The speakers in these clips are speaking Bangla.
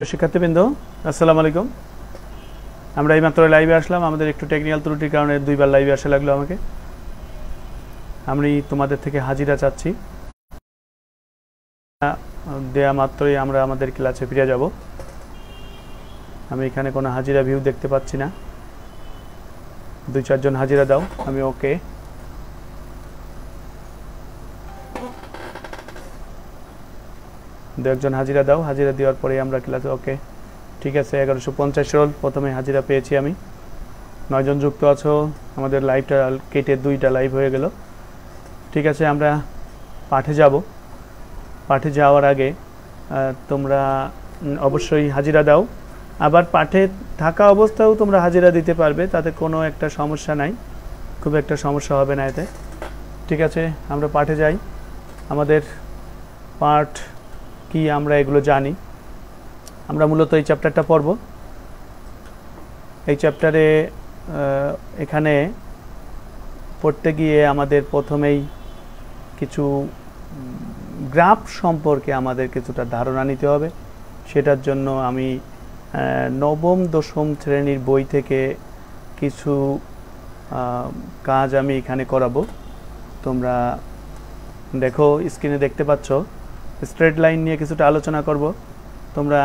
শিক্ষার্থীবৃন্দ আসসালামু আলাইকুম। আমরা এইমাত্র লাইভে আসলাম। আমাদের একটু টেকনিক্যাল ত্রুটির কারণে দুইবার লাইভে আসা লাগলো আমাকে। আমি তোমাদের থেকে হাজিরা চাচ্ছি, দেয়া মাত্রই আমরা আমাদের ক্লাসে ফিরে যাব। আমি এখানে কোনো হাজিরা ভিউ দেখতে পাচ্ছি না। 2-4 জন হাজিরা দাও। আমি ওকে। দু একজন হাজিরা দাও। হাজিরা দেওয়ার পরে আমরা ক্লাসে ওকে। ঠিক আছে, 1150 রোল প্রথমে হাজিরা পেয়েছি আমি। 9 জন যুক্ত আছো। আমাদের লাইভটা কেটে 2টা লাইভ হয়ে গেল। ঠিক আছে, আমরা পাঠে যাব। পাঠে যাওয়ার আগে তোমরা অবশ্যই হাজিরা দাও। আবার পাঠে থাকা অবস্থাও তোমরা হাজিরা দিতে পারবে, তাতে কোনো একটা সমস্যা নাই, খুব একটা সমস্যা হবে না এতে। ঠিক আছে, আমরা পাঠে যাই। আমাদের পাঠ কি আমরা এগুলো জানি। আমরা মূলত এই চ্যাপ্টারটা পড়ব। এই চ্যাপ্টারে এখানে পড়তে গিয়ে আমাদের প্রথমেই কিছু গ্রাফ সম্পর্কে আমাদের কিছুটা ধারণা নিতে হবে। সেটার জন্য আমি নবম দশম শ্রেণীর বই থেকে কিছু কাজ আমি এখানে করাবো। তোমরা দেখো, স্ক্রিনে দেখতে পাচ্ছ স্ট্রেট লাইন নিয়ে কিছুটা আলোচনা করব। তোমরা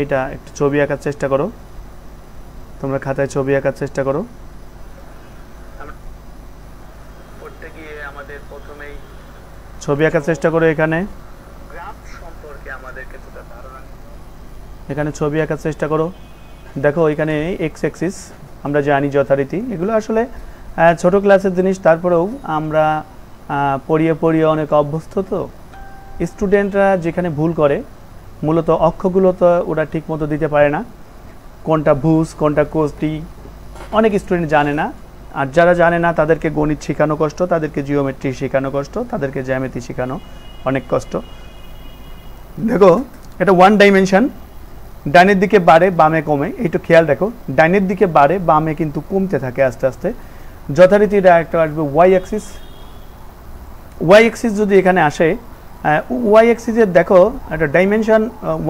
এইটা একটু ছবি আঁকার চেষ্টা করো। তোমরা খাতায় ছবি আঁকার চেষ্টা করো। পড়তে গিয়ে আমাদের প্রথমেই ছবি আঁকার চেষ্টা করো। এখানে গ্রাফ সম্পর্কে আমাদের কিছুটা ধারণা, এখানে ছবি আঁকার চেষ্টা করো। দেখো এখানে এক্স অ্যাক্সিস আমরা জানি যথারীতি, এগুলো আসলে ছোট ক্লাসের জিনিস, তারপরেও আমরা পড়িয়ে অনেক অভ্যস্ত। তো স্টুডেন্টরা যেখানে ভুল করে, মূলত অক্ষগুলো তো ওরা ঠিক মতো দিতে পারে না। কোনটা ভুজ, কোনটা কোষ্টি, অনেক স্টুডেন্ট জানে না। আর যারা জানে না তাদেরকে গণিত শেখানো কষ্ট, তাদেরকে জিওমেট্রি শেখানো কষ্ট, তাদেরকে জ্যামিতি শেখানো অনেক কষ্ট। দেখো এটা 1 ডাইমেনশন, ডাইনের দিকে বাড়ে বামে কমে। এইটা খেয়াল রাখো, ডাইনের দিকে বাড়ে বামে কিন্তু কমতে থাকে আস্তে আস্তে। যথারীতি এটা একটা আসবে ওয়াই অ্যাক্সিস। ওয়াই অ্যাক্সিস যদি এখানে আসে, ওয়াই অ্যাক্সিসের দেখো একটা ডাইমেনশন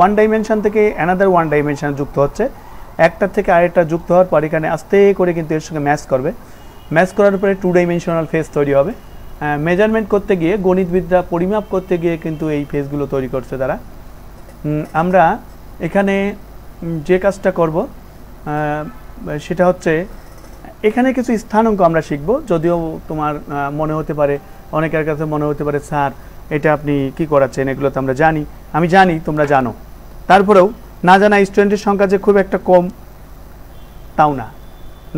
1 ডাইমেনশন থেকে অ্যানাদার 1 ডাইমেনশন যুক্ত হচ্ছে। একটার থেকে আরেকটা যুক্ত হওয়ার পর এখানে আস্তে করে কিন্তু এর সঙ্গে ম্যাচ করবে। ম্যাচ করার পরে 2 ডাইমেনশনাল ফেস তৈরি হবে। মেজারমেন্ট করতে গিয়ে, গণিতবিদরা পরিমাপ করতে গিয়ে কিন্তু এই ফেসগুলো তৈরি করছে তারা। আমরা এখানে যে কাজটা করব সেটা হচ্ছে, এখানে কিছু স্থানাঙ্ক আমরা শিখব। যদিও তোমার মনে হতে পারে, অনেকের কাছে মনে হতে পারে স্যার এটা আপনি কি করাচ্ছেন, এগুলো তো আমরা জানি। আমি জানি, তোমরা জানো। তারপরেও না জানা স্টুডেন্টের সংখ্যা যে খুব একটা কম তাও না,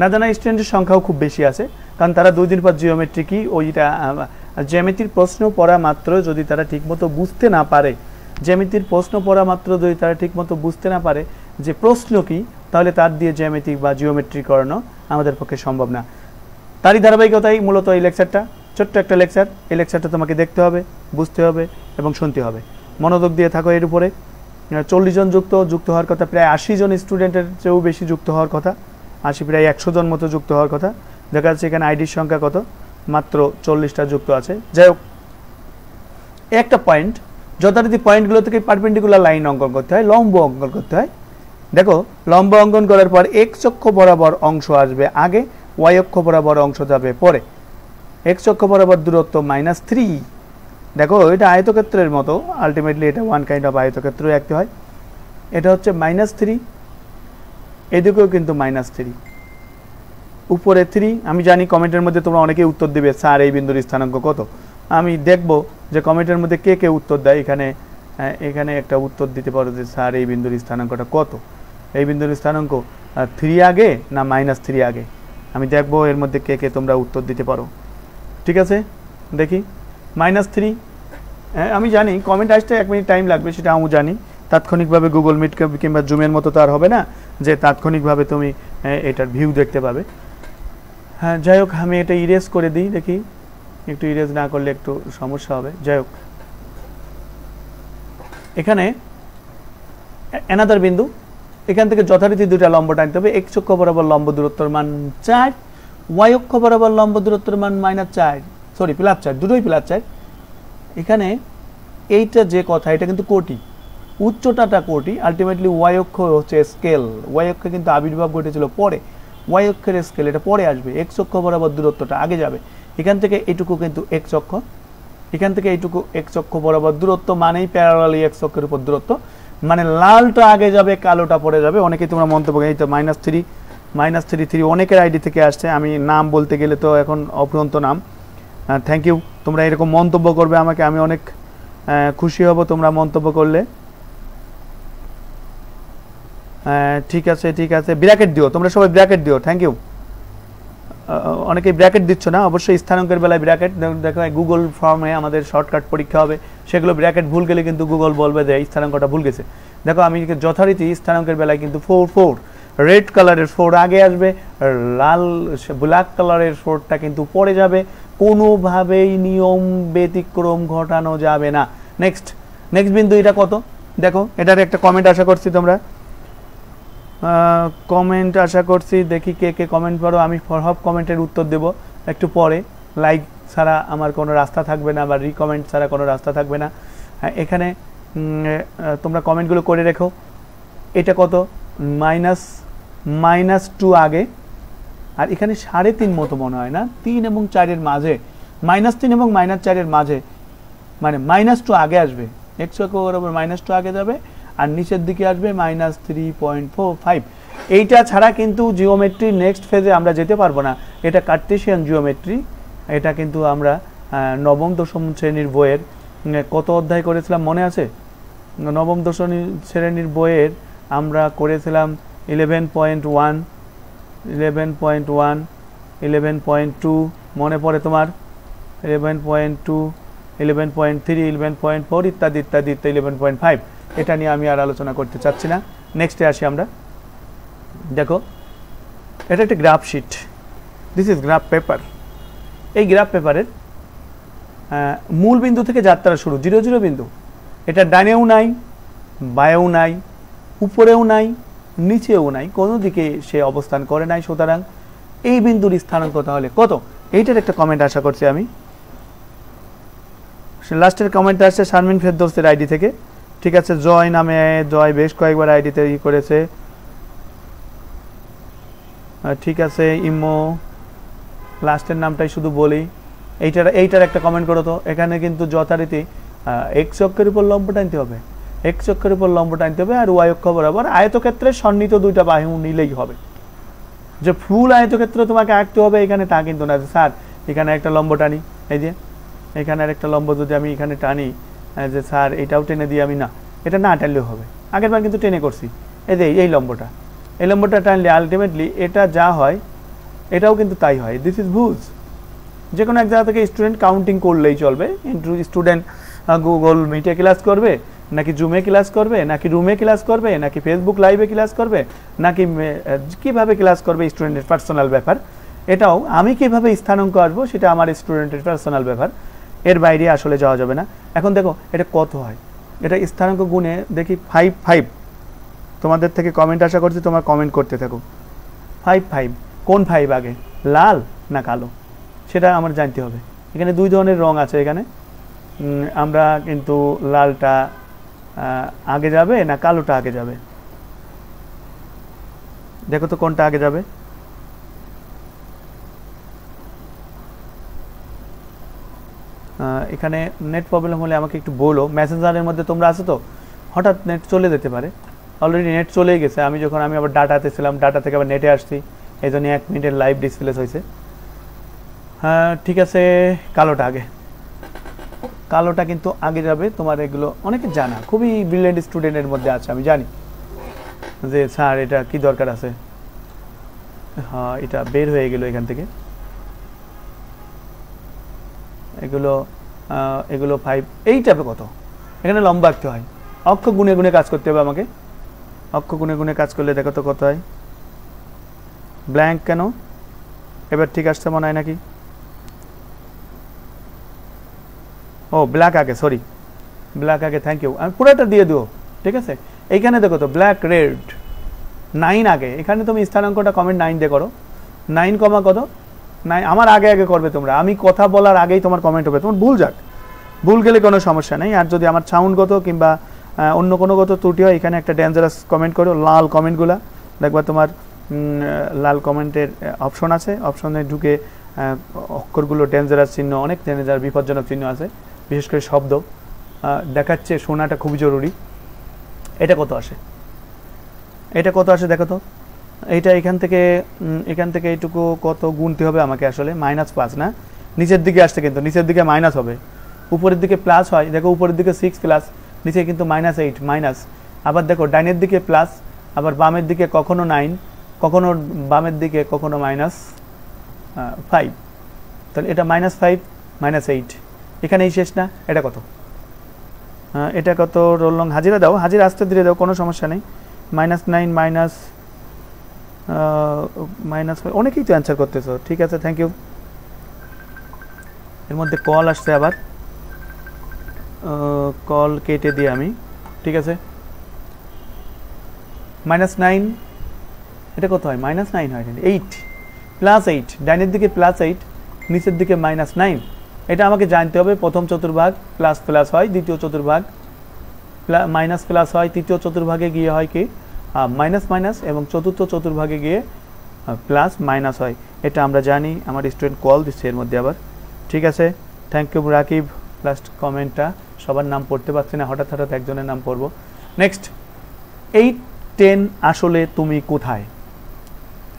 না জানা স্টুডেন্টের সংখ্যাও খুব বেশি আছে। কারণ তারা 2 দিন পর জিওমেট্রি কি, ওইটা জ্যামিতির প্রশ্ন পড়া মাত্র যদি তারা ঠিকমতো বুঝতে না পারে, জ্যামিতির প্রশ্ন পড়া মাত্র যদি তারা ঠিকমতো বুঝতে না পারে যে প্রশ্ন কি, তাহলে তার দিয়ে জ্যামিতিক বা জিওমেট্রি করানো আমাদের পক্ষে সম্ভব না। তারই ধারাবাহিকতাই মূলত এই লেকচারটা, ছোট্ট একটা লেকচার। এই লেকচারটা তোমাকে দেখতে হবে, বুঝতে হবে এবং শুনতে হবে। মনোযোগ দিয়ে থাকো এর উপরে। 40 জন যুক্ত হওয়ার কথা, প্রায় 80 জন স্টুডেন্টের চেয়েও বেশি যুক্ত হওয়ার কথা। 80 প্রায় 100 জন মতো যুক্ত হওয়ার কথা। দেখা যাচ্ছে এখানে আইডির সংখ্যা কত, মাত্র 40টা যুক্ত আছে। যাই হোক, একটা পয়েন্ট, যথারীতি পয়েন্টগুলো থেকে পারপেন্ডিকুলার লাইন অঙ্কন করতে হয়, লম্ব অঙ্কন করতে হয়। দেখো লম্ব অঙ্কন করার পর এক্স অক্ষ বরাবর অংশ আসবে আগে, ওয়াই অক্ষ বরাবর অংশ যাবে পরে। এক্স অক্ষ বরাবর দূরত্ব -3। দেখো এটা আয়তক্ষেত্রের মতো, আলটিমেটলি এটা 1 কাইন্ড অফ আয়তক্ষেত্র আঁকতে হয়। এটা হচ্ছে -3, এদিকেও কিন্তু -3, উপরে 3। আমি জানি কমেন্টের মধ্যে তোমরা অনেকেই উত্তর দেবে স্যার এই বিন্দুর স্থানাঙ্ক কত। আমি দেখব যে কমেন্টের মধ্যে কে কে উত্তর দেয়। এখানে একটা উত্তর দিতে পারো যে স্যার এই বিন্দুর স্থানাঙ্কটা কত। এই বিন্দুর স্থানাঙ্ক 3 আগে না -3 আগে, আমি দেখব এর মধ্যে কে কে তোমরা উত্তর দিতে পারো। ঠিক আছে, দেখি -3। আমি জানি কমেন্ট আসতে 1 মিনিট টাইম লাগবে, সেটা আমি জানি। তাৎক্ষণিকভাবে গুগল মিট কিংবা জুমের মতো তো আর হবে না যে তাৎক্ষণিকভাবে তুমি এটার ভিউ দেখতে পাবে। হ্যাঁ, যাই হোক, আমি এটা ইরেজ করে দিই, দেখি একটু ইরেজ না করলে একটু সমস্যা হবে। যাই হোক, এখানে অ্যানাদার বিন্দু, এখান থেকে যথারীতি 2টা লম্ব টানতে হবে। এক্স অক্ষ বরাবর লম্ব দূরত্বের মান 4, ওয়াই অক্ষ বরাবর লম্ব দূরত্বের মান -4, সরি +4, দুটোই +4। এখানে এইটা যে কথা, এটা কিন্তু কোটি। উচ্চতাটা কোটি, আলটিমেটলি ওয়াই অক্ষ হচ্ছে স্কেল, ওয়াই অক্ষে কিন্তু আবির্ভাব ঘটেছিল পরে, ওয়াই অক্ষের স্কেল এটা পরে আসবে, এক্স অক্ষ বরাবর দূরত্বটা আগে যাবে, এখান থেকে এইটুকু কিন্তু এক্স অক্ষ, এখান থেকে এইটুকু এক্স অক্ষ বরাবর দূরত্ব মানেই প্যারালালি এক্স অক্ষের উপর দূরত্ব, মানে লালটা আগে যাবে কালোটা পরে যাবে। অনেকেই তোমরা মন্তব্য, এই তো -3 অনেকের আইডি থেকে আসছে, আমি নাম বলতে গেলে তো এখন অফুরন্ত নাম, থ্যাংক ইউ, তোমরা এরকম মন্তব্য করবে আমাকে, আমি অনেক খুশি হব তোমরা মন্তব্য করলে। ঠিক আছে ঠিক আছে, ব্র্যাকেট দিও তোমরা সবাই, ব্র্যাকেট দিও, থ্যাংক ইউ। অনেকেই ব্র্যাকেট দিচ্ছ না, অবশ্যই স্থানাঙ্কের বেলায় ব্র্যাকেট দেখো, গুগল ফর্মে আমাদের শর্টকাট পরীক্ষা হবে, সেগুলো ব্র্যাকেট ভুল গেলে কিন্তু গুগল বলবে যে এই স্থানাঙ্কটা ভুল গেছে। দেখো আমি যথারীতি স্থানাঙ্কের বেলায় কিন্তু 4 রেড কালারের 4 আগে আসবে, লাল ব্ল্যাক কালারের 4টা কিন্তু পরে যাবে, কোনোভাবেই নিয়ম ব্যতিক্রম ঘটানো যাবে না। নেক্সট বিন্দু, এটা কত দেখো, এটার একটা কমেন্ট আশা করছি তোমরা, কমেন্ট আশা করছি, দেখি কে কে কমেন্ট করো, আমি সব কমেন্টের উত্তর দেব একটু পরে, লাইক ছাড়া আমার কোনো রাস্তা থাকবে না, বা রিকমেন্ট ছাড়া কোনো রাস্তা থাকবে না। এখানে তোমরা কমেন্টগুলো করে রেখো, এটা কত, -2 আগে, আর এখানে 3.5 মতো মনে হয় না, 3 এবং 4-এর মাঝে, -3 এবং -4-এর মাঝে, মানে -2 আগে আসবে, এক্স অক্ষ বরাবর -2 আগে যাবে, আর নিচের দিকে আসবে -3.45। এইটা ছাড়া কিন্তু জিওমেট্রি নেক্সট ফেজে আমরা যেতে পারবো না, এটা কার্টেশিয়ান জিওমেট্রি, এটা কিন্তু আমরা নবম দশম শ্রেণীর বইয়ের কত অধ্যায় করেছিলাম মনে আছে? নবম দশম শ্রেণীর বইয়ের আমরা করেছিলাম 11.1, 11.2 মনে পড়ে তোমার, 11.2, 11.3, 11.4 ইত্যাদি ইত্যাদি, 11.5। এটা নিয়ে আমি আর আলোচনা করতে চাচ্ছি না, নেক্সটে আসি আমরা। দেখো এটা একটা graph sheet, this is graph paper. এই গ্রাফ পেপারের মূল বিন্দু থেকে যাত্রা শুরু, 0 বিন্দু, এটা ডানেও নাই, বায়েও নাই, উপরেও নাই, নিচেও নাই, কোনো দিকে সে অবস্থান করে নাই, সুতরাং এই বিন্দুর স্থানাঙ্ক তাহলে কত? এইটার একটা কমেন্ট আশা করছি আমি। লাস্টের কমেন্ট আসছে শারমিন ফেরদৌসের আইডি থেকে, ঠিক আছে, জয় নামে, জয় বেশ কয়েকবার আইডিতে করেছে, ঠিক আছে। ইমো লাস্টের নামটাই শুধু বলি, এইটার একটা কমেন্ট করো তো। এখানে কিন্তু যথারীতি এক্স অক্ষের উপর লম্ব টানতে হবে, এক্স অক্ষের উপর লম্ব টানতে হবে, আর ওয়াই অক্ষ বরাবর আয়তক্ষেত্রে সন্নিহিত 2টা বাহু নিলেই হবে। যে ফুল আয়তক্ষেত্র তোমাকে আঁকতে হবে এখানে তা কিন্তু না, স্যার এখানে একটা লম্ব টানি, এই যে এখানে আর একটা লম্ব যদি আমি এখানে টানি, যে স্যার এটাও টেনে দিই আমি, না, এটা না টানলেও হবে, আগের বার কিন্তু টেনে করছি, এই যে এই লম্বটা টানলে আলটিমেটলি এটা যা হয় এটাও কিন্তু তাই হয়, দিস ইজ ভুজ। যে কোনো এক জায়গা থেকে স্টুডেন্ট কাউন্টিং করলেই চলবে, স্টুডেন্ট গুগল মিটে ক্লাস করবে, নাকি জুমে ক্লাস করবে, নাকি রুমে ক্লাস করবে, নাকি ফেসবুক লাইভে ক্লাস করবে, নাকি কীভাবে ক্লাস করবে স্টুডেন্টের পার্সোনাল ব্যাপার। এটাও আমি কীভাবে স্থানাঙ্ক আসবো সেটা আমার স্টুডেন্টের পার্সোনাল ব্যাপার, এর বাইরে আসলে যাওয়া যাবে না। এখন দেখো এটা কত হয়, এটা স্থানাঙ্ক গুণে দেখি 5 তোমাদের থেকে কমেন্ট আশা করছি, তোমার কমেন্ট করতে থাকো। 5 কোন 5 আগে, লাল না কালো, সেটা আমার জানতে হবে। এখানে 2 ধরনের রং আছে, এখানে আমরা কিন্তু লালটা আগে যাবে না কালোটা আগে যাবে, দেখো তো কোনটা আগে যাবে। এখানে নেট প্রবলেম হলে আমাকে একটু বলো, মেসেঞ্জারের মধ্যে তোমরা আছো তো, হঠাৎ নেট চলে যেতে পারে, অলরেডি নেট চলেই গেছে, আমি আবার ডাটাতে ছিলাম, ডাটা থেকে আবার নেটে আসছি, এই জন্য 1 মিনিটের লাইভ ডিসপ্লে হয়েছে। হ্যাঁ ঠিক আছে, কালোটা কিন্তু আগে যাবে তোমার, এগুলো অনেকে জানা, খুবই ব্রিলিয়েন্ট স্টুডেন্টের মধ্যে আছে, আমি জানি যে স্যার এটা কি দরকার আছে। হ্যাঁ এটা বের হয়ে গেল এখান থেকে, এগুলো 5। এইটাবে কত, এখানে লম্বা আঁকতে হয়, অক্ষ গুনে গুনে কাজ করতে হবে আমাকে, অক্ষ গুনে গুনে কাজ করলে দেখো তো কত হয়। ব্ল্যাঙ্ক কেন, এবার ঠিক আসছে মনে হয় নাকি? ও ব্ল্যাক আগে, সরি ব্ল্যাক আগে, থ্যাংক ইউ, আমি পুরোটা দিয়ে দেবো, ঠিক আছে। এইখানে দেখো তো ব্ল্যাক রেড 9 আগে, এখানে তুমি স্থানাঙ্কটা কমেন্ট 9 দিয়ে করো, 9 কমা কত 9, আমার আগে করবে তোমরা, আমি কথা বলার আগেই তোমার কমেন্ট হবে, তোমার ভুল গেলে কোনো সমস্যা নেই। আর যদি আমার সাউন্ডগত কিংবা অন্য কোনো গত ত্রুটি হয় এখানে একটা ডেঞ্জারাস কমেন্ট করো, লাল কমেন্টগুলো দেখবা তোমার লাল কমেন্টের অপশন আছে, অপশনে ঢুকে অক্ষরগুলো ডেঞ্জারাস চিহ্ন, অনেক ডেঞ্জার বিপজ্জনক চিহ্ন আছে, বিশেষ করে শব্দ দেখাচ্ছে, শোনাটা খুবই জরুরি। এটা কত আসে, এটা কত আসে দেখো তো, এইটা এখান থেকে এইটুকু কত গুনতে হবে আমাকে আসলে, -5 না, নিচের দিকে আসছে কিন্তু নিচের দিকে মাইনাস হবে, উপরের দিকে প্লাস হয়, দেখো উপরের দিকে 6 প্লাস, নিচে কিন্তু -8 মাইনাস, আবার দেখো ডাইনের দিকে প্লাস, আবার বামের দিকে কখনো 9, কখনো বামের দিকে কখনো -5, তাহলে এটা -5 -8, এখানেই শেষ না, এটা কত, এটা কত রোল লং হাজিরা দাও, হাজিরা আস্তে ধীরে দাও, কোনো সমস্যা নেই, -9 -5, অনেকেই তো অ্যান্সার করতেছো, ঠিক আছে, থ্যাংক ইউ। এর মধ্যে কল আসছে আবার, কল কেটে দিই আমি, ঠিক আছে, -9 এটা কত হয়, -9 হয়, 8 +8, ডাইনের দিকে +8, নিচের দিকে -9, এটা আমাকে জানতে হবে, প্রথম চতুর্ভাগ প্লাস প্লাস হয়, দ্বিতীয় চতুর্ভাগ মাইনাস প্লাস হয়, তৃতীয় চতুর্ভাগে গিয়ে হয় কি মাইনাস মাইনাস, এবং চতুর্থ চতুর্ভাগে গিয়ে প্লাস মাইনাস হয়, এটা আমরা জানি। আমার স্টুডেন্ট কল দিচ্ছে এর মধ্যে আবার, ঠিক আছে, থ্যাংক ইউ রাকিব, লাস্ট কমেন্টটা, সবার নাম পড়তে পারছি না, হঠাৎ হঠাৎ একজনের নাম পড়বো। নেক্সট, 8 10 আসলে তুমি কোথায়,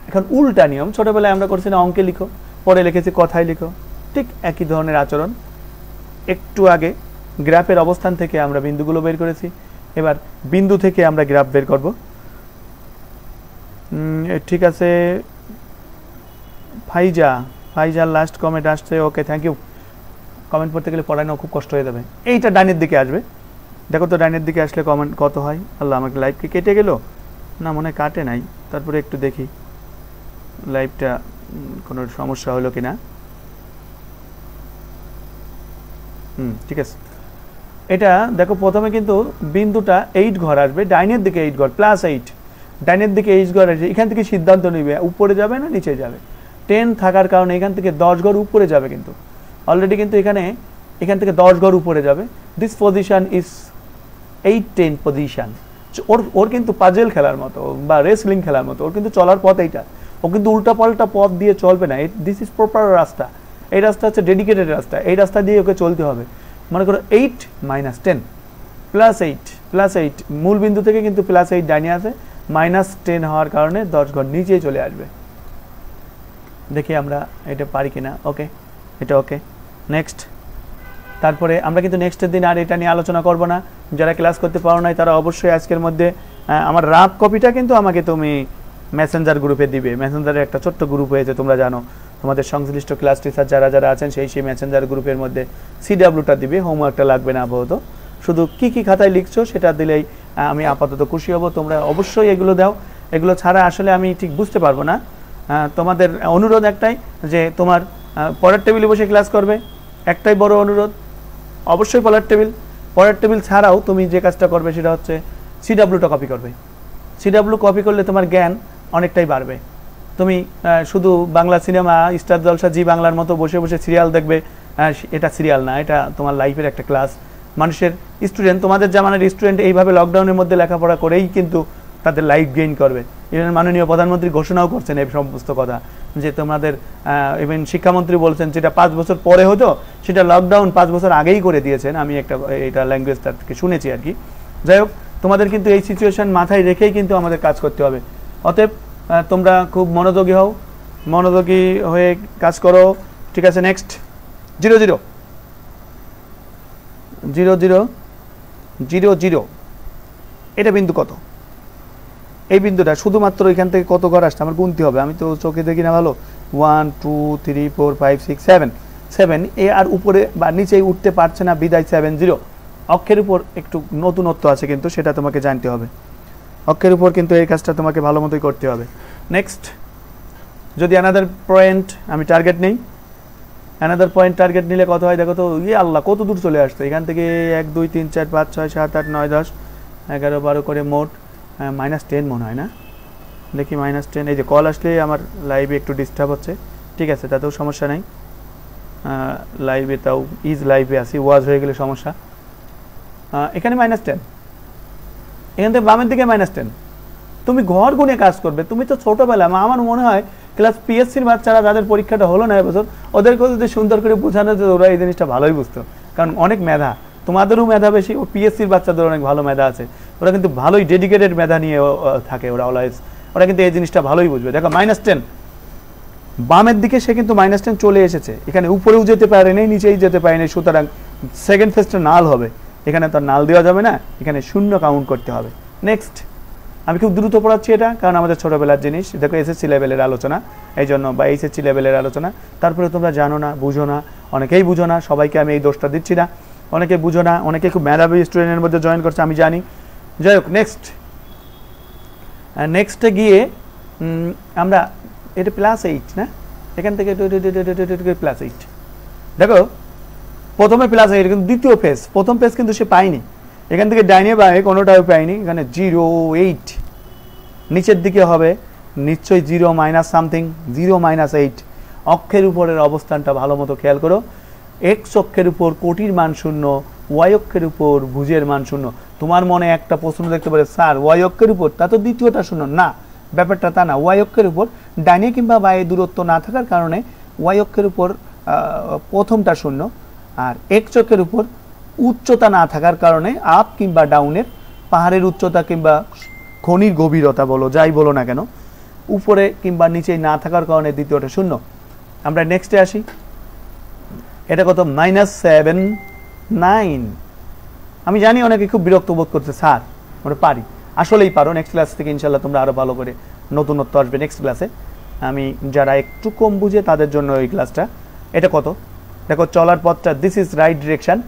এখন উল্টা নিয়ম, ছোটবেলায় আমরা করছি না অঙ্কে লিখো, পরে লিখেছি কথায় লিখো, ঠিক একই ধরনের আচরণ। একটু আগে গ্রাফের অবস্থান থেকে আমরা বিন্দুগুলো বের করেছি, এবার বিন্দু থেকে আমরা গ্রাফ বের করব, ঠিক আছে, ফাইজার লাস্ট কমেন্ট আসছে, ওকে থ্যাংক ইউ। কমেন্ট পড়তে গেলে পড়ানো খুব কষ্ট হয়ে যাবে। এইটা ডাইনের দিকে আসবে, দেখো তো ডাইনের দিকে আসলে কমেন্ট কত হয়। আল্লাহ, আমাকে লাইভ কি কেটে গেল না, মনে কাটে নাই, তারপরে একটু দেখি লাইভটা কোনো সমস্যা হলো কিনা। ঠিক আছে, এটা দেখো প্রথমে কিন্তু বিন্দুটা 8 ঘর আসবে, ডাইনের দিকে 8 ঘর +8, ডাইনের দিকে 8 ঘর আসবে, এখান থেকে সিদ্ধান্ত নিবে উপরে যাবে না নিচে যাবে। 10 থাকার কারণে এখান থেকে 10 ঘর উপরে যাবে, কিন্তু অলরেডি কিন্তু এখান থেকে 10 ঘর উপরে যাবে। This position is 8-10 position. ওর কিন্তু পাজেল খেলার মতো বা রেসলিং খেলার মতো, ওর কিন্তু চলার পথ এইটা, ও কিন্তু উল্টা পাল্টা পথ দিয়ে চলবে না। দিস ইজ প্রপার রাস্তা, এই রাস্তা হচ্ছে ডেডিকেটেড রাস্তা, এই রাস্তা দিয়ে ওকে চলতে হবে। মনে করো 8 - 10 +8 মূল বিন্দু থেকে কিন্তু +8 ডাইনে আছে, -10 হওয়ার কারণে 10 ঘর নিচে চলে আসবে। দেখি আমরা এটা পারি কিনা। ওকে, এটা ওকে। নেক্সট, তারপরে আমরা কিন্তু নেক্সটের দিন আর এটা নিয়ে আলোচনা করব না। যারা ক্লাস করতে পারো নাই তারা অবশ্যই আজকের মধ্যে আমার রাফ কপিটা কিন্তু আমাকে তুমি মেসেঞ্জার গ্রুপে দিবে। মেসেঞ্জারের একটা ছোট্ট গ্রুপ হয়েছে, তোমরা জানো, তোমাদের সংশ্লিষ্ট ক্লাস টিচার যারা যারা আছেন সেই মেসেঞ্জার গ্রুপের মধ্যে CWটা দিবে, হোমওয়ার্কটা লাগবে না আপাতত, শুধু কি কি খাতায় লিখছো সেটা দিলেই আমি আপাতত খুশি হব। তোমরা অবশ্যই এগুলো দাও, এগুলো ছাড়া আসলে আমি ঠিক বুঝতে পারবো না। তোমাদের অনুরোধ একটাই যে তোমার পড়ার টেবিলে বসে ক্লাস করবে, একটাই বড় অনুরোধ, অবশ্যই পড়ার টেবিল ছাড়াও তুমি যে কাজটা করবে সেটা হচ্ছে CWটা কপি করবে। CW কপি করলে তোমার জ্ঞান অনেকটাই বাড়বে। তুমি শুধু বাংলা সিনেমা, স্টার জলসা, জি বাংলার মতো বসে বসে সিরিয়াল দেখবে, এটা সিরিয়াল না, এটা তোমার লাইফের একটা ক্লাস। মানুষের স্টুডেন্ট, তোমাদের জামানের স্টুডেন্ট এইভাবে লকডাউনের মধ্যে লেখাপড়া করেই কিন্তু তাদের লাইফ গেইন করবে। ইভেন মাননীয় প্রধানমন্ত্রী ঘোষণাও করছেন এই সমস্ত কথা, যে তোমাদের ইভেন শিক্ষামন্ত্রী বলছেন যেটা 5 বছর পরে হতো সেটা লকডাউন 5 বছর আগেই করে দিয়েছেন। আমি এটা ল্যাঙ্গুয়েজটা শুনেছি আর কি। যাই হোক, তোমাদের কিন্তু এই সিচুয়েশন মাথায় রেখেই কিন্তু আমাদের কাজ করতে হবে। অতএব তোমরা খুব মনোযোগী হয়ে কাজ করো, ঠিক আছে। নেক্সট, 0 0 0 0 0 0 এটা বিন্দু কত? এই বিন্দুটা শুধুমাত্র এখান থেকে কত ঘর আসছে আমার গুনতে হবে, আমি তো চোখে দেখি না ভালো। 1 2 3 4 5 6 7 এ আর উপরে বা নিচে উঠতে পারছে না, বিদায় 7 0। অক্ষের উপর একটু নতুনত্ব আছে কিন্তু সেটা তোমাকে জানতে হবে। অক্ষের উপর কিন্তু এই কাজটা তোমাকে ভালো মতোই করতে হবে। নেক্সট, যদি অ্যানাদার পয়েন্ট আমি টার্গেট নেই, অ্যানাদার পয়েন্ট টার্গেট নিলে কত হয় দেখো তো। আল্লাহ, কত দূর চলে আসতো এখান থেকে। 1 2 3 4 5 6 7 8 9 10 11 12 করে মোট -10 মনে হয় না, দেখি -10। এই যে কল আসলে আমার লাইভে একটু ডিস্টার্ব হচ্ছে, ঠিক আছে, তাতেও সমস্যা নেই। লাইভে তাও লাইভে আসি, ওয়াজ হয়ে গেলে সমস্যা। এখানে -10, এখান থেকে বামের দিকে -10। তুমি ঘর গুনে কাজ করবে। তুমি তো ছোটবেলা, আমার মনে হয় ক্লাস পিএসসির বাচ্চারা যাদের পরীক্ষাটা হলো না এবছর, ওদেরকে যদি সুন্দর করে বোঝানো যেত ওরা এই জিনিসটা ভালোই বুঝতো, কারণ অনেক মেধা, তোমাদেরও মেধা বেশি, ও পিএসসির বাচ্চাদের অনেক ভালো মেধা আছে, ওরা কিন্তু ভালোই ডেডিকেটেড মেধা নিয়ে থাকে ওরা অলওয়েজ, ওরা কিন্তু এই জিনিসটা ভালোই বুঝবে। দেখো -10 বামের দিকে সে কিন্তু -10 চলে এসেছে, এখানে উপরেও যেতে পারেনি নিচেই যেতে পারেনি, সুতরাং সেকেন্ড ফেজটা নাল হবে, এখানে তো নাল দেওয়া যাবে না, এখানে শূন্য কাউন্ট করতে হবে। নেক্সট, আমি খুব দ্রুত পড়াচ্ছি এটা কারণ আমাদের ছোটোবেলার জিনিস, দেখো এসএসসি লেভেলের আলোচনা এই জন্য, বা এইচএসসি লেভেলের আলোচনা, তারপরে তোমরা জানো না, বুঝো না, অনেকেই বুঝো না, সবাইকে আমি এই দোষটা দিচ্ছি না, অনেকে বুঝো না, অনেকে খুব মেধাবী স্টুডেন্টের মধ্যে জয়েন করছে আমি জানি। যাই হোক, নেক্সটে গিয়ে আমরা এটা +8 না, এখান থেকে +8, দেখো প্রথমে +8 কিন্তু দ্বিতীয় ফেজ, প্রথম ফেজ কিন্তু সে পায়নি, এখান থেকে ডাইনে বামে কোনোটাও পায়নি, এখানে 0 8 নিচের দিকে হবে নিশ্চয়ই 0 মাইনাস সামথিং, 0 -8। অক্ষের উপরের অবস্থানটা ভালো মতো খেয়াল করো, এক্স অক্ষের উপর কোটির মান 0, ওয়াই অক্ষের উপর ভুজের মান 0। তোমার মনে একটা প্রশ্ন দেখতে পারে, স্যার ওয়াই অক্ষের উপর তা তো দ্বিতীয়টা 0, না ব্যাপারটা তা না, ওয়াই অক্ষের উপর ডাইনে কিংবা বায়ে দূরত্ব না থাকার কারণে ওয়াই অক্ষের উপর প্রথমটা 0, আর এক্স অক্ষের উপর উচ্চতা না থাকার কারণে আপ কিংবা ডাউনের, পাহাড়ের উচ্চতা কিংবা খনির গভীরতা বলো যাই বলো না কেন, উপরে কিংবা নিচে না থাকার কারণে দ্বিতীয়টা 0। আমরা নেক্সটে আসি, এটা কত -7 9। আমি জানি অনেকে খুব বিরক্ত বোধ করছে, স্যার আমরা পারি, আসলেই পারো, নেক্সট ক্লাস থেকে ইনশাল্লাহ তোমরা আরও ভালো করে নতুনত্ব আসবে নেক্সট ক্লাসে, আমি যারা একটু কম বুঝে তাদের জন্য এই ক্লাসটা। এটা কত, দেখো চলার পথটা, this is right direction,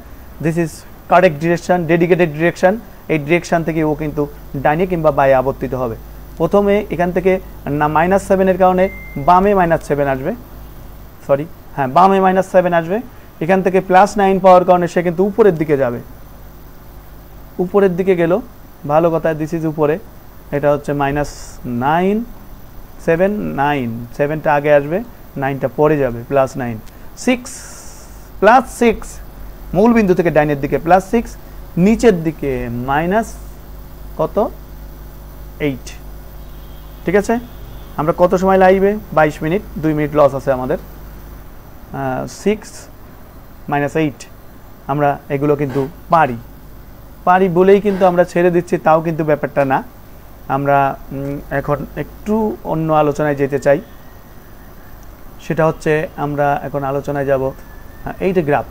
this is correct direction, dedicated direction, এই ডিরেকশন থেকে ও কিন্তু ডাইনে কিংবা বায়ে আবর্তিত হবে। প্রথমে এখান থেকে না -7 কারণে বামে -7 আসবে, সরি হ্যাঁ বামে -7 আসবে, এখান থেকে +9 পাওয়ার কারণে সে কিন্তু উপরের দিকে যাবে, উপরের দিকে গেল, ভালো কথা, দিস ইজ উপরে, এটা হচ্ছে -9 7 9, 7টা আগে আসবে, 9টা পরে যাবে, +9 6 +6, মূল বিন্দু থেকে ডাইনের দিকে +6, নিচের দিকে কত 8। ঠিক আছে, আমরা কত সময় লাগবে, 22 মিনিট, 2 মিনিট লস আছে আমাদের। 6 -8 আমরা এগুলো কিন্তু পারি বলেই কিন্তু আমরা ছেড়ে দিচ্ছি, তাও কিন্তু ব্যাপারটা না। আমরা এখন একটু অন্য আলোচনায় যেতে চাই, সেটা হচ্ছে আমরা এখন আলোচনায় যাব এইটা গ্রাফ।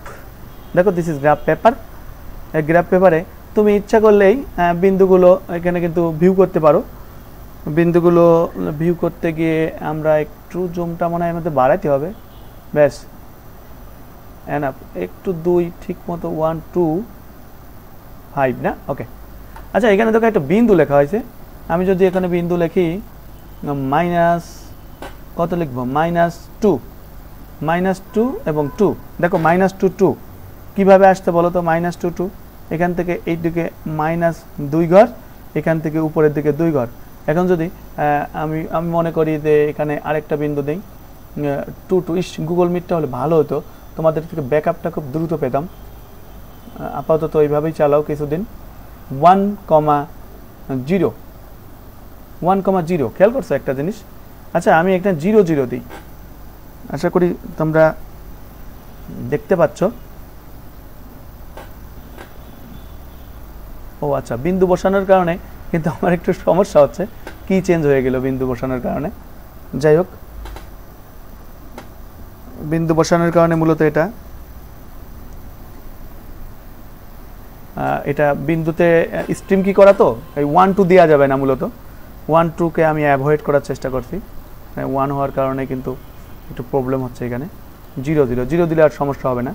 দেখো দিস ইজ গ্রাফ পেপার, এই গ্রাফ পেপারে তুমি ইচ্ছা করলেই বিন্দুগুলো এখানে কিন্তু ভিউ করতে পারো। বিন্দুগুলো ভিউ করতে গিয়ে আমরা একটু জুমটা মনে হয় আমাদের বাড়াতে হবে, ব্যাস এনাফ, একটু 2 ঠিক মতো 1 2 5 না, ওকে। আচ্ছা এখানে দেখো একটা বিন্দু লেখা হয়েছে, আমি যদি এখানে বিন্দু লিখি মাইনাস কত লিখবো, -2 এবং 2, দেখো -2 2 কীভাবে আসতে বলো তো, -2 2, এখান থেকে এই দিকে -2 ঘর, এখান থেকে উপরের দিকে 2 ঘর। এখন যদি আমি মনে করি যে এখানে আরেকটা বিন্দু দেই 2 2, গুগল মিটটা হলে ভালো হতো, তোমাদের থেকে ব্যাকআপটা খুব দ্রুত পেতাম। আপাতত এইভাবেই চালাও কিছুদিন। 1,0 খেয়াল করছো একটা জিনিস। আচ্ছা আমি একটা 0 0 দিই, আশা করি তোমরা দেখতে পাচ্ছ। ও আচ্ছা, বিন্দু বসানোর কারণে কিন্তু আমার একটু সমস্যা হচ্ছে, কি চেঞ্জ হয়ে গেল বিন্দু বসানোর কারণে। যাই হোক, বিন্দু বসানোর কারণে মূলত এটা বিন্দুতে স্ট্রিম কি করা, তো এই 1 2 দেওয়া যাবে না, মূলত 1 2কে আমি অ্যাভয়েড করার চেষ্টা করছি, 1 হওয়ার কারণে কিন্তু একটু প্রবলেম হচ্ছে। এখানে 0 0 0 দিলে আর সমস্যা হবে না।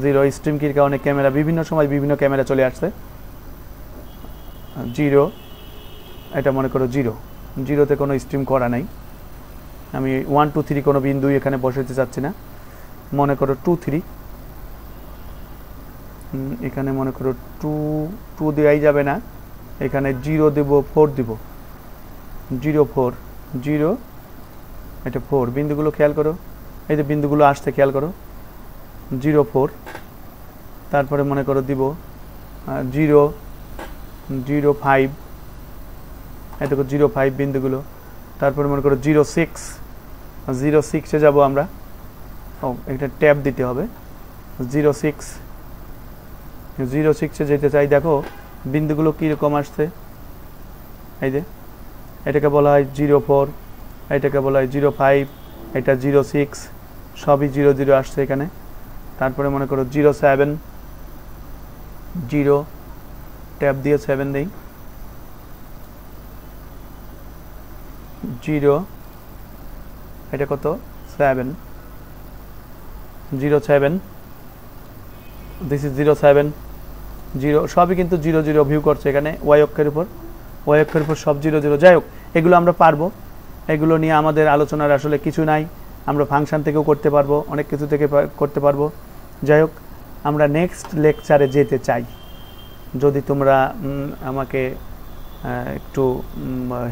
0 স্ট্রিম কির কারণে ক্যামেরা বিভিন্ন সময় বিভিন্ন ক্যামেরা চলে আসছে। 0 এটা মনে করো 0তে কোনো স্ট্রিম করা নাই, আমি 1 2 3 কোনো বিন্দু এখানে বসাতে চাচ্ছি না। মনে করো 2 3, এখানে মনে করো 2 2 দেওয়াই যাবে না, এখানে 0 দেব, 4 দেব, 0 4 0, এটা 4। বিন্দুগুলো খেয়াল করো, এই যে বিন্দুগুলো আসছে খেয়াল করো, 0 4, তারপরে মনে করো দিব 0 05, এই দেখো 05 বিন্দুগুলো। তারপরে মনে করো 06, 06-এ যাব আমরা। একটা ট্যাব দিতে হবে। 06-এ যেতে চাই। দেখো বিন্দুগুলো কীরকম আসছে, এই যে এটাকে বলা হয় 04, এটাকে বলা হয় 05, এটা 06, সবই 00 আসছে এখানে। তারপরে মনে করো 07, 0 ট্যাব দিয়ে 7 দিই, 0, এটা কত 7, 07, দিস ইজ 07, 0, সবই কিন্তু 00 ভিউ করছে এখানে ওয়াই অক্ষের উপর সব 00। যাই হোক, এগুলো আমরা পারবো, এগুলো নিয়ে আমাদের আলোচনার আসলে কিছু নাই। আমরা ফাংশন থেকেও করতে পারবো, অনেক কিছু থেকে করতে পারবো। যাই হোক, আমরা নেক্সট লেকচারে যেতে চাই। যদি তোমরা আমাকে একটু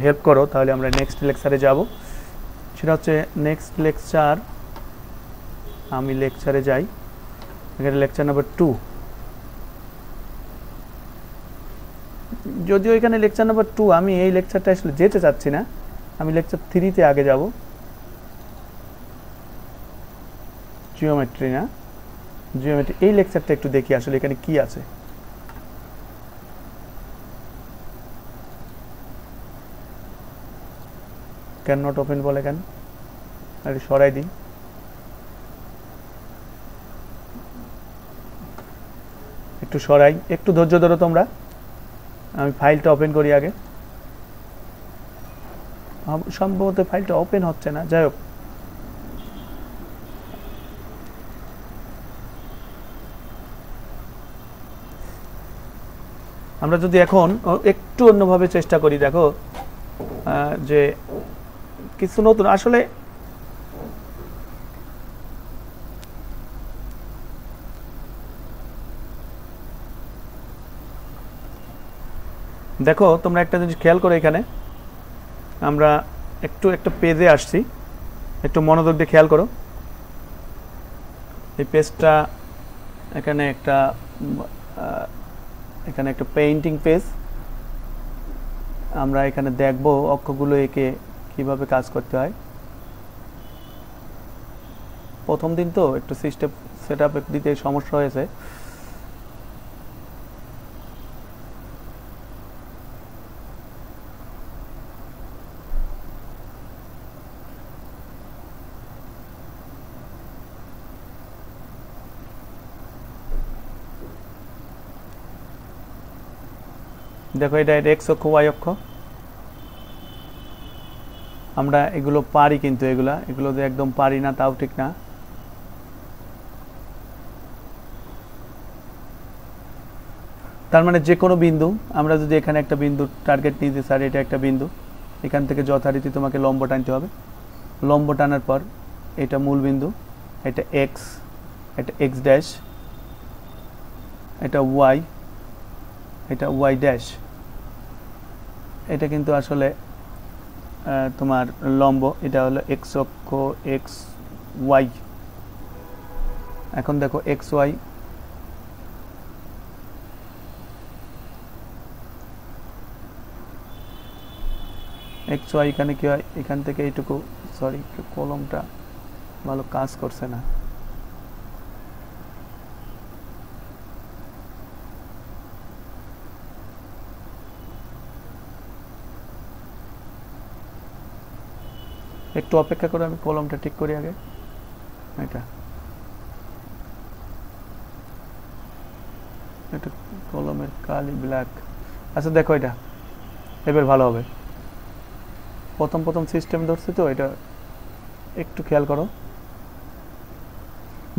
হেল্প করো তাহলে আমরা নেক্সট লেকচারে যাব। সেটা হচ্ছে নেক্সট লেকচার, আমি লেকচারে যাই, এখানে লেকচার নাম্বার 2। যদিও এখানে লেকচার নাম্বার 2, আমি এই লেকচারটা আসলে যেতে চাচ্ছি না, আমি লেকচার 3-তে আগে যাব। জিওমেট্রি না, জিওমেট্রি, এই লেকচারটা একটু দেখি আসলে এখানে কি আছে। ক্যান নট ওপেন বলে কেন, আরে সরাই দিই। একটু সরাই, একটু ধৈর্য ধরো তোমরা, আমি ফাইলটা ওপেন করি আগে। সম্ভবত ফাইলটা ওপেন হচ্ছে না। যাই হোক, আমরা যদি এখন একটু অন্যভাবে চেষ্টা করি, দেখো যে কিছু নতুন আসলে দেখো তোমরা একটা জিনিস খেয়াল করো, এখানে আমরা একটা পেজে আসছি, একটু মনোযোগ দিয়ে খেয়াল করো। এই পেজটা এখানে একটা পেইন্টিং পেজ। আমরা এখানে দেখব অক্ষগুলো এঁকে কিভাবে কাজ করতে হয়। প্রথম দিন তো একটু সিস্টেম সেটআপ দিতে সমস্যা হয়েছে। দেখো এটা এক্স অক্ষ, ওয়াই অক্ষ। আমরা এগুলো পারি, কিন্তু এগুলো যে একদম পারি না তাও ঠিক না। তার মানে যে কোনো বিন্দু, আমরা যদি এখানে একটা বিন্দু টার্গেট নিতে চাই, এটা একটা বিন্দু, এখান থেকে যথারীতি তোমাকে লম্ব টানতে হবে। লম্ব টানার পর এটা মূল বিন্দু, এটা এক্স, এটা এক্স ড্যাশ, এটা ওয়াই, এটা ওয়াই ড্যাশ। এটা কিন্তু আসলে তোমার লম্ব, এটা হলো এক্স অক্ষ, এক্স ওয়াই। এখন দেখো এক্স ওয়াই, এক্স ওয়াই এখানে কি হয়, এখান থেকে এইটুকু, সরি কলমটা ভালো কাজ করছে না। একটু অপেক্ষা করে আমি কলমটা ঠিক করি আগে। এটা কলমের কালি ব্ল্যাক। আচ্ছা দেখো, এটা এবার ভালো হবে। প্রথম সিস্টেম ধরছি তো, এটা একটু খেয়াল করো।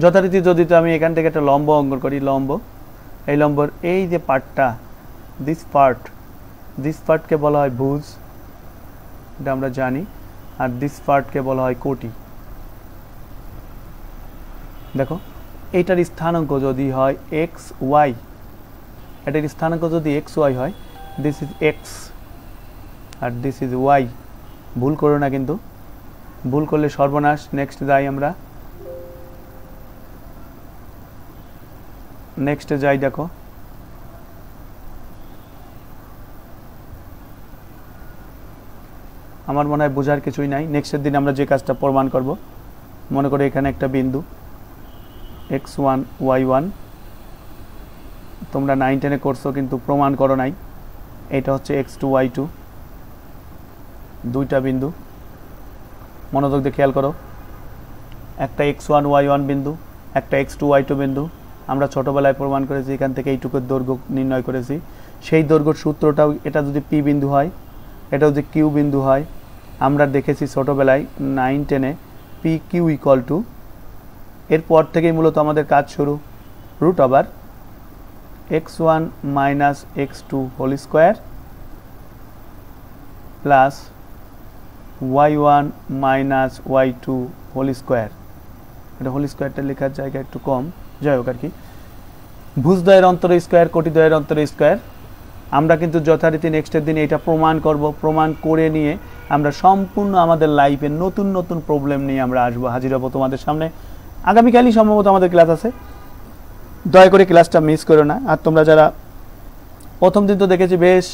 যথারীতি যদি তো আমি এখান থেকে একটা লম্ব অঙ্কন করি, লম্ব, এই লম্বর এই যে পার্টটা, দিস পার্টকে বলা হয় ভুজ, এটা আমরা জানি। আর দিস পার্টকে বলা হয় কোটি। দেখো এইটার স্থানাঙ্ক যদি হয় এক্স ওয়াই, এটার স্থানাঙ্ক যদি এক্স ওয়াই হয়, দিস ইজ এক্স আর দিস ইজ ওয়াই। ভুল করো না কিন্তু, ভুল করলে সর্বনাশ। নেক্সট যাই আমরা, নেক্সটে যাই। দেখো আমার মনে হয় বোঝার কিছুই নাই। নেক্সটের দিন আমরা যে কাজটা প্রমাণ করব, মনে করে এখানে একটা বিন্দু x1 y1, তোমরা 9-10 করছো কিন্তু প্রমাণ করো নাই। এটা হচ্ছে x2 y2, দুইটা বিন্দু, মনোযোগ দিয়ে খেয়াল করো। একটা x1 y1 বিন্দু, একটা x2 y2 বিন্দু। আমরা ছোটোবেলায় প্রমাণ করেছি, এখান থেকে এইটুকুর দৈর্ঘ্য নির্ণয় করেছি। সেই দৈর্ঘ্যর সূত্রটাও, এটা যদি p বিন্দু হয়, এটা যদি q বিন্দু হয়, আমরা দেখেছি ছোটোবেলায় 9-10-এ pq ইকুয়াল টু, এরপর থেকেই মূলত আমাদের কাজ শুরু, root over x1 minus x2 whole square plus y1 minus y2 whole square. এটা হোল স্কোয়ারটা লেখার জায়গা একটু কম, যাই হোক আর কি। ভুজদ্বয়ের অন্তর স্কোয়ার, কোটিদ্বয়ের অন্তর স্কোয়ার। আমরা কিন্তু যথারীতি নেক্সটের দিন এটা প্রমাণ করব। প্রমাণ করে নিয়ে আমরা সম্পূর্ণ আমাদের লাইফে নতুন নতুন প্রবলেম নিয়ে আমরা আসবো, হাজির হবো তোমাদের সামনে। আগামীকালই সম্ভবত আমাদের ক্লাস আছে, দয়া করে ক্লাসটা মিস করো না। আর তোমরা যারা প্রথম দিন তো দেখেছি বেশ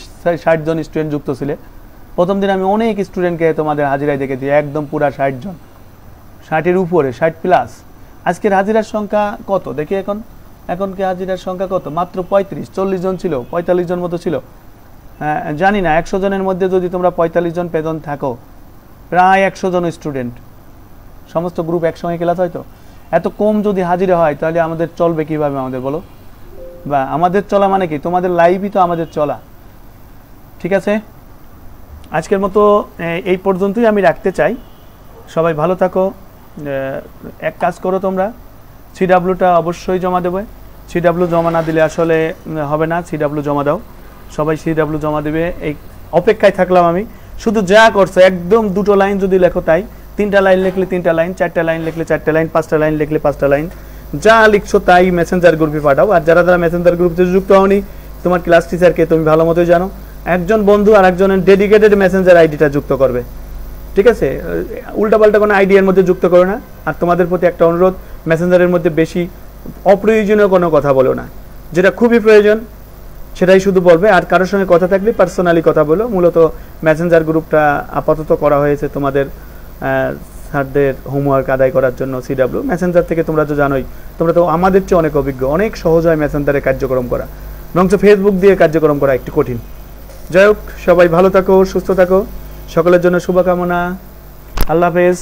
60 জন স্টুডেন্ট যুক্ত ছিলে। প্রথম দিন আমি অনেক স্টুডেন্টকে তোমাদের হাজিরায় দেখেছি, একদম পুরা 60 জন, 60-এর উপরে, 60 প্লাস। আজকের হাজিরার সংখ্যা কত দেখি, এখনকে হাজিরার সংখ্যা কত? মাত্র 35, 40 জন ছিল, 45 জন মতো ছিল। জানি না 100 জনের মধ্যে যদি তোমরা 45 জন পেতন থাকো, প্রায় 100 জন স্টুডেন্ট, সমস্ত গ্রুপ একসঙ্গে ক্লাস হয়তো। এত কম যদি হাজিরা হয় তাহলে আমাদের চলবে কিভাবে আমাদের, বলো? বা আমাদের চলা মানে কি? তোমাদের লাইভই তো আমাদের চলা। ঠিক আছে, আজকের মতো এই পর্যন্তই আমি রাখতে চাই। সবাই ভালো থাকো। এক কাজ করো, তোমরা সিডাব্লিউটা অবশ্যই জমা দেবে। সিডাব্লিউ জমা না দিলে আসলে হবে না, সিডাব্লিউ জমা দাও। সবাই সিডাব্লিউ জমা দেবে, এই অপেক্ষায় থাকলাম আমি। শুধু যা করছো একদম 2টো লাইন যদি লেখো তাই, 3টা লাইন লিখলে 3টা লাইন, 4টা লাইন লিখলে 4টা লাইন, 5টা লাইন লিখলে 5টা লাইন, যা লিখছো তাই মেসেঞ্জার গ্রুপে পাঠাও। আর যারা যারা মেসেঞ্জার গ্রুপে যুক্ত হওনি, তোমার ক্লাস টিচারকে তুমি ভালো মতোই জানো, একজন বন্ধু আর একজনের ডেডিকেটেড মেসেঞ্জার আইডিটা যুক্ত করবে। ঠিক আছে, উল্টাপাল্টা কোনো আইডিয়ার মধ্যে যুক্ত করো না। আর তোমাদের প্রতি একটা অনুরোধ, মেসেঞ্জারের মধ্যে বেশি অপ্রয়োজনীয় কোনো কথা বলো না, যেটা খুবই প্রয়োজন সেটাই শুধু বলবে। আর কারোর সঙ্গে কথা থাকলে পার্সোনালি কথা বলো। মূলত মেসেঞ্জার গ্রুপটা আপাতত করা হয়েছে তোমাদের স্যারদের হোমওয়ার্ক আদায় করার জন্য। সিডাব্লিউ মেসেঞ্জার থেকে তোমরা তো জানোই, তোমরা তো আমাদের চেয়ে অনেক অভিজ্ঞ, অনেক সহজ হয় মেসেঞ্জারে কার্যক্রম করা, বরঞ্চ ফেসবুক দিয়ে কার্যক্রম করা একটু কঠিন। যাই হোক, সবাই ভালো থাকো, সুস্থ থাকো, সকলের জন্য শুভকামনা। আল্লাহ হাফেজ।